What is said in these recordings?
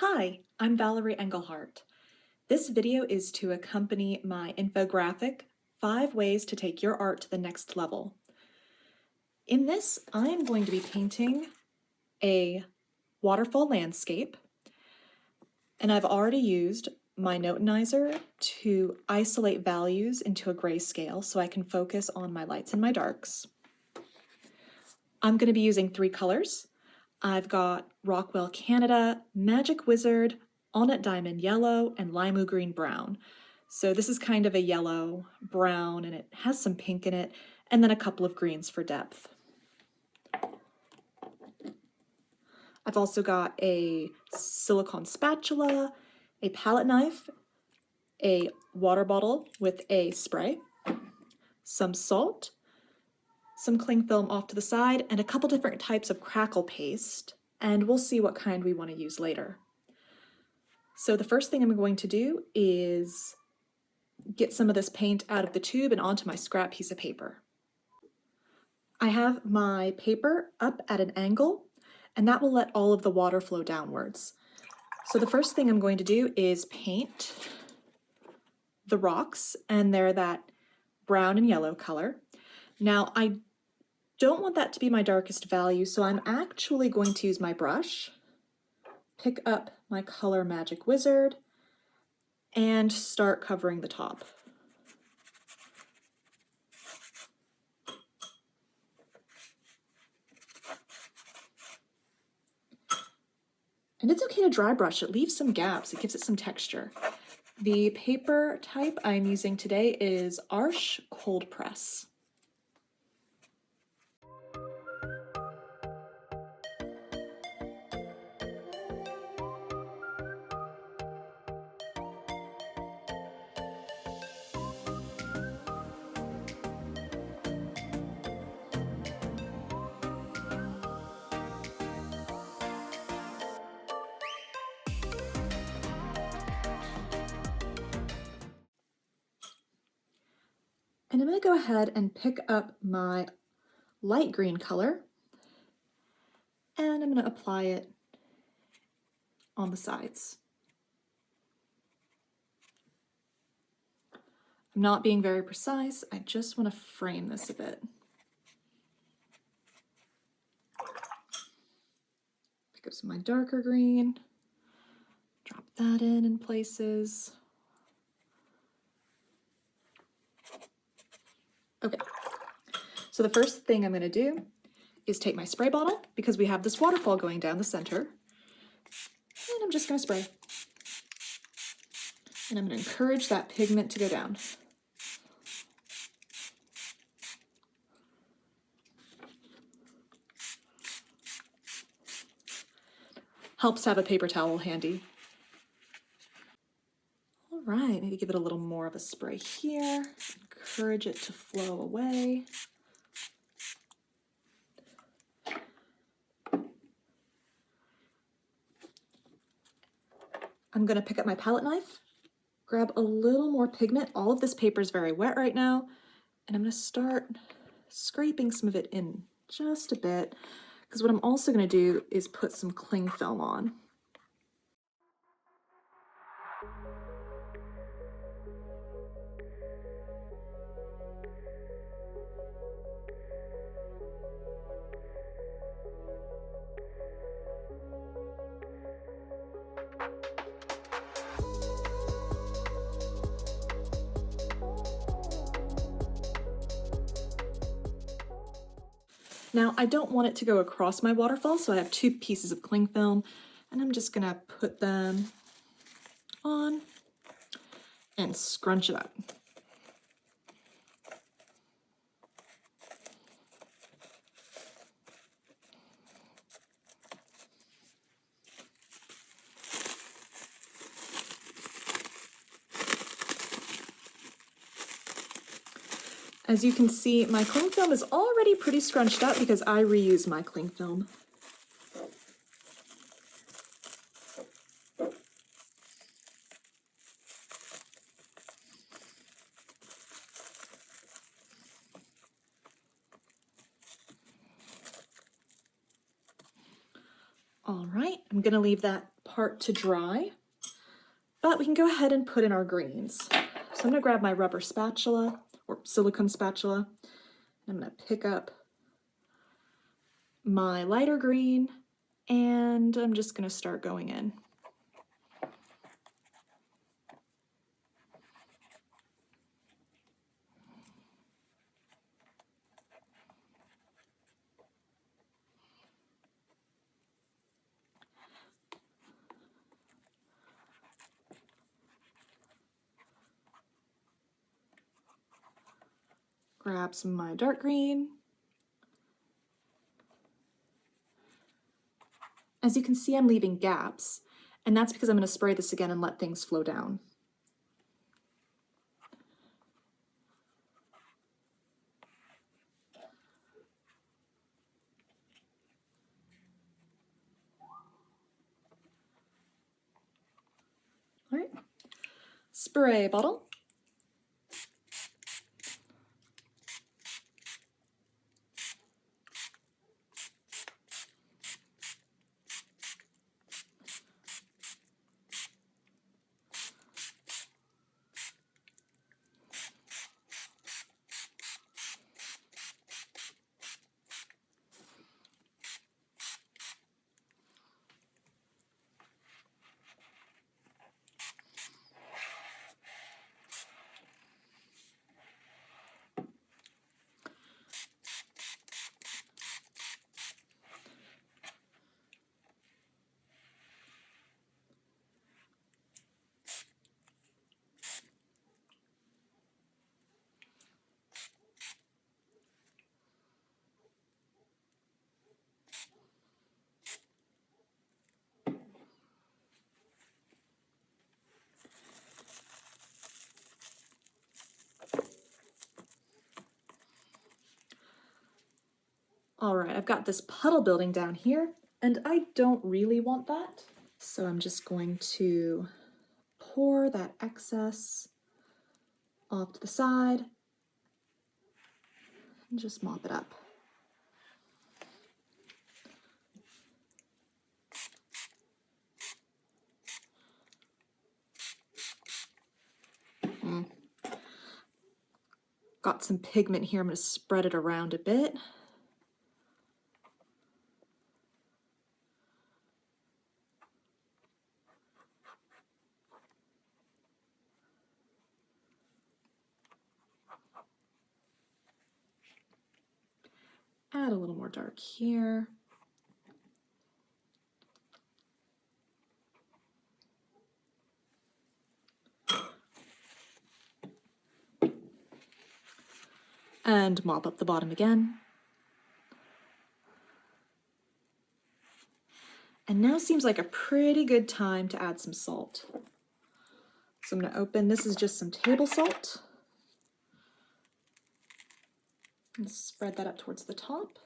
Hi, I'm Valerie Engelhardt. This video is to accompany my infographic, 5 Ways to Take Your Art to the Next Level. In this, I'm going to be painting a waterfall landscape, and I've already used my notenizer to isolate values into a grayscale so I can focus on my lights and my darks. I'm going to be using 3 colors. I've got Rockwell Canada, Magic Wizard, Allnut Diamond Yellow, and Limu Green Brown. So this is kind of a yellow brown, and it has some pink in it, and then a couple of greens for depth. I've also got a silicone spatula, a palette knife, a water bottle with a spray, some salt, some cling film off to the side, and a couple different types of Crackle paste, and we'll see what kind we want to use later. So the first thing I'm going to do is get some of this paint out of the tube and onto my scrap piece of paper. I have my paper up at an angle, and that will let all of the water flow downwards. So the first thing I'm going to do is paint the rocks, and they're that brown and yellow color. Now I don't want that to be my darkest value, so I'm actually going to use my brush, pick up my color Magic Wizard, and start covering the top. And it's okay to dry brush, it leaves some gaps, it gives it some texture. The paper type I'm using today is Arches Cold Press. And I'm going to go ahead and pick up my light green color, and I'm going to apply it on the sides. I'm not being very precise, I just want to frame this a bit. Pick up some of my darker green, drop that in places. Okay, so the first thing I'm going to do is take my spray bottle, because we have this waterfall going down the center, and I'm just going to spray. And I'm going to encourage that pigment to go down. Helps to have a paper towel handy. All right, maybe give it a little more of a spray here. Encourage it to flow away. I'm going to pick up my palette knife, grab a little more pigment. All of this paper is very wet right now, and I'm going to start scraping some of it in just a bit, because what I'm also going to do is put some cling film on. Now, I don't want it to go across my waterfall, so I have 2 pieces of cling film, and I'm just gonna put them on and scrunch it up. As you can see, my cling film is already pretty scrunched up because I reuse my cling film. All right, I'm gonna leave that part to dry, but we can go ahead and put in our greens. So I'm gonna grab my rubber spatula or silicone spatula. I'm gonna pick up my lighter green and I'm just gonna start going in. Grab some of my dark green. As you can see, I'm leaving gaps, and that's because I'm going to spray this again and let things flow down. All right, spray bottle. All right, I've got this puddle building down here, and I don't really want that. So I'm just going to pour that excess off to the side and just mop it up. Got some pigment here, I'm going to spread it around a bit. Add a little more dark here. And mop up the bottom again. And now seems like a pretty good time to add some salt. So I'm going to open, this is just some table salt. And spread that up towards the top.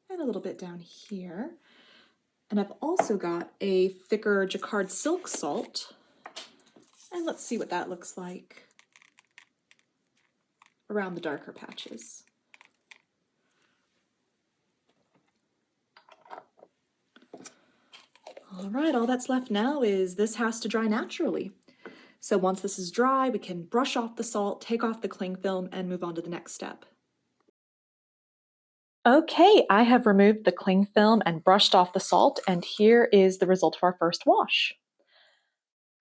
And a little bit down here. And I've also got a thicker jacquard silk salt. And let's see what that looks like around the darker patches. All right, all that's left now is this has to dry naturally. So once this is dry, we can brush off the salt, take off the cling film, and move on to the next step. Okay, I have removed the cling film and brushed off the salt, and here is the result of our first wash.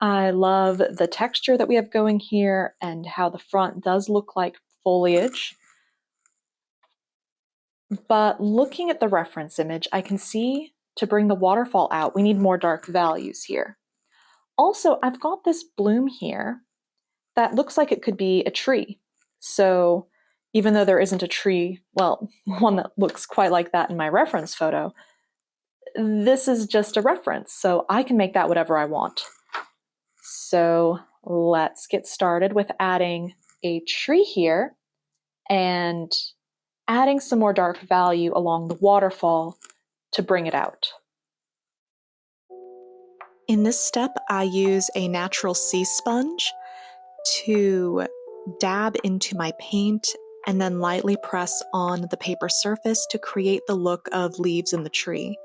I love the texture that we have going here and how the front does look like foliage. But looking at the reference image, I can see to bring the waterfall out, we need more dark values here. Also, I've got this bloom here that looks like it could be a tree. So even though there isn't a tree, well, one that looks quite like that in my reference photo, this is just a reference, so I can make that whatever I want. So let's get started with adding a tree here and adding some more dark value along the waterfall to bring it out. In this step, I use a natural sea sponge to dab into my paint and then lightly press on the paper surface to create the look of leaves in the tree.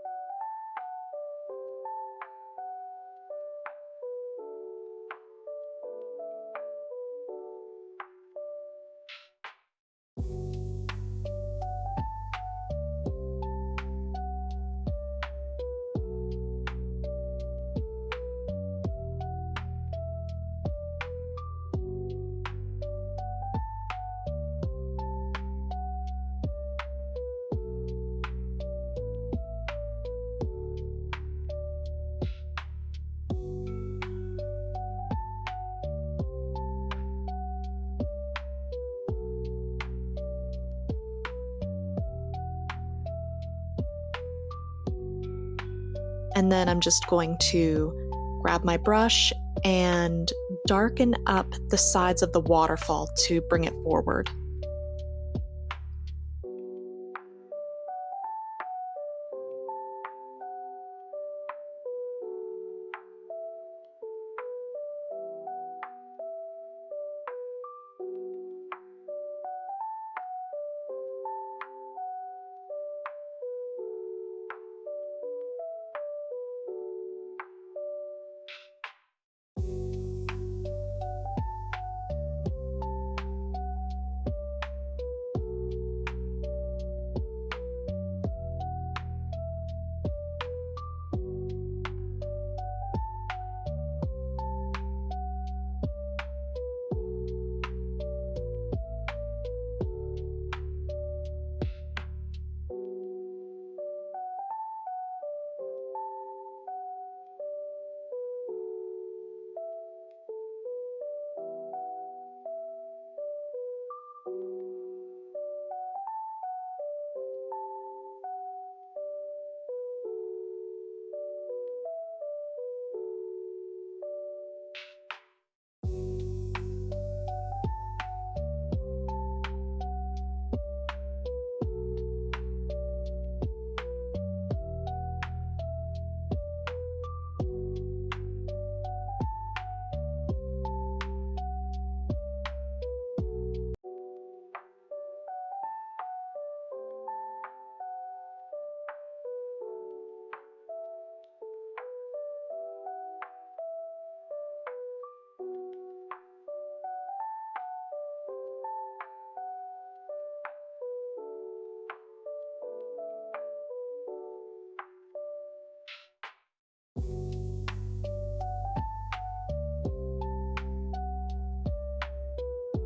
And then I'm just going to grab my brush and darken up the sides of the waterfall to bring it forward.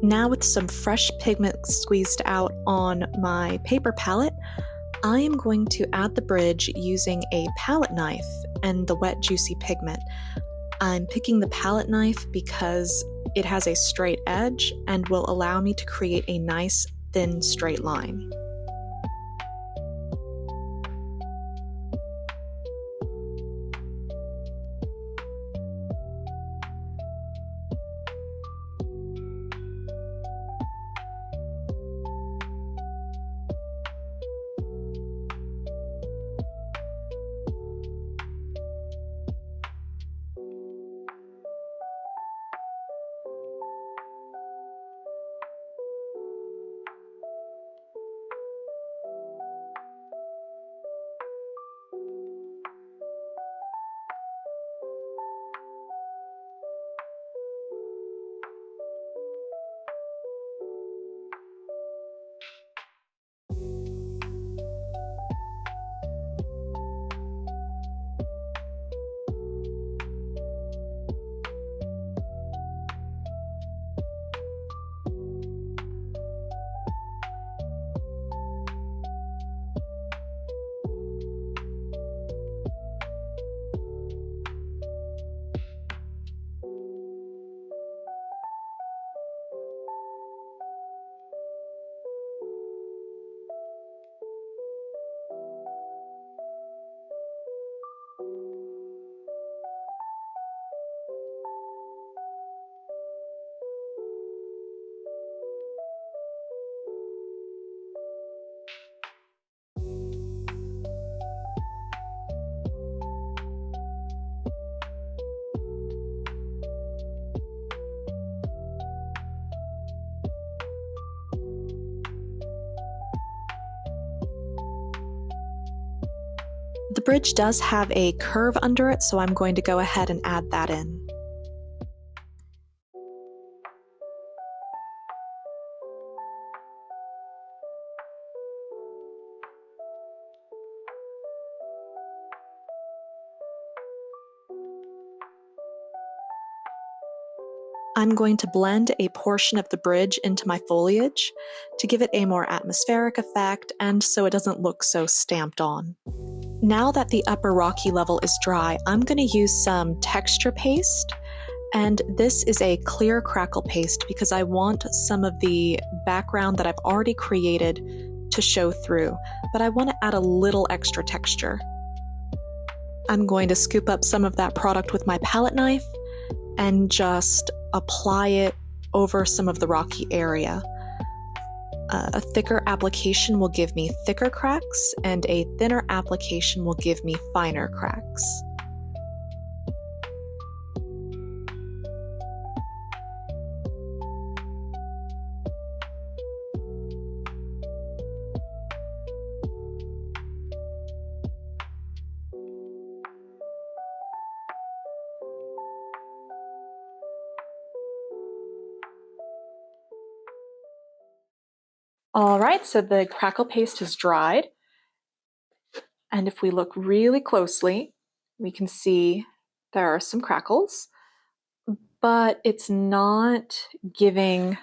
Now with some fresh pigment squeezed out on my paper palette, I am going to add the bridge using a palette knife and the wet juicy pigment. I'm picking the palette knife because it has a straight edge and will allow me to create a nice thin straight line. The bridge does have a curve under it, so I'm going to go ahead and add that in. I'm going to blend a portion of the bridge into my foliage to give it a more atmospheric effect and so it doesn't look so stamped on. Now that the upper rocky level is dry, I'm going to use some texture paste, and this is a clear Crackle paste because I want some of the background that I've already created to show through, but I want to add a little extra texture. I'm going to scoop up some of that product with my palette knife and just apply it over some of the rocky area. A thicker application will give me thicker cracks, and a thinner application will give me finer cracks. All right, so the Crackle paste has dried. And if we look really closely, we can see there are some crackles, but it's not giving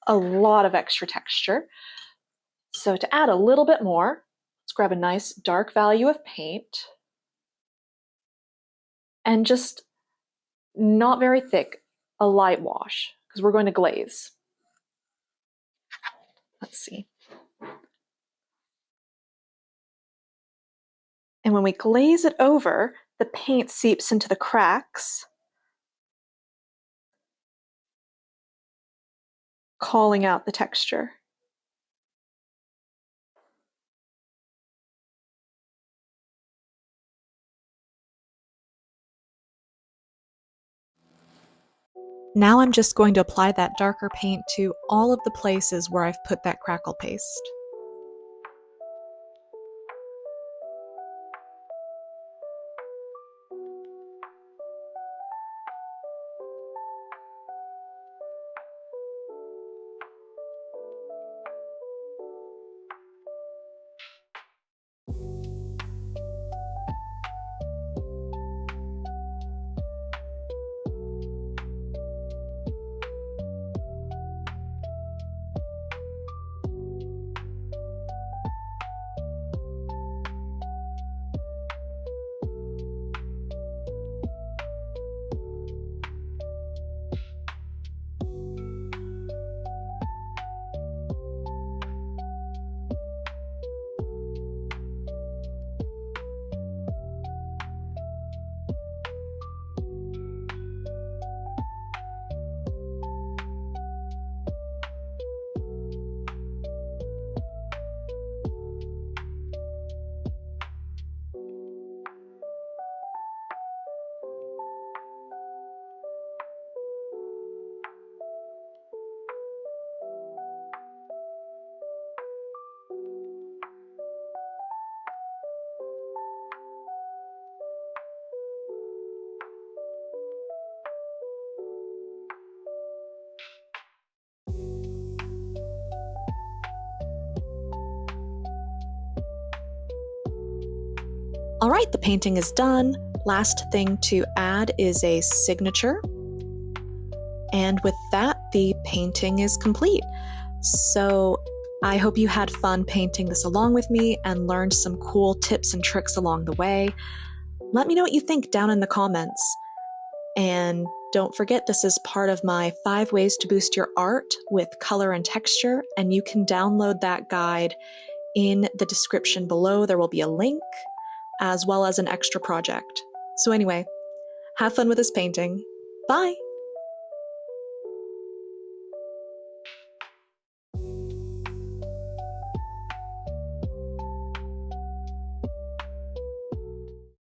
a lot of extra texture. So to add a little bit more, let's grab a nice dark value of paint and just not very thick, a light wash, because we're going to glaze. Let's see. And when we glaze it over, the paint seeps into the cracks, calling out the texture. Now I'm just going to apply that darker paint to all of the places where I've put that Crackle paste. All right, the painting is done. Last thing to add is a signature. And with that, the painting is complete. So I hope you had fun painting this along with me and learned some cool tips and tricks along the way. Let me know what you think down in the comments. And don't forget, this is part of my 5 ways to boost your art with color and texture, and you can download that guide in the description below. There will be a link, as well as an extra project. So anyway, have fun with this painting. Bye!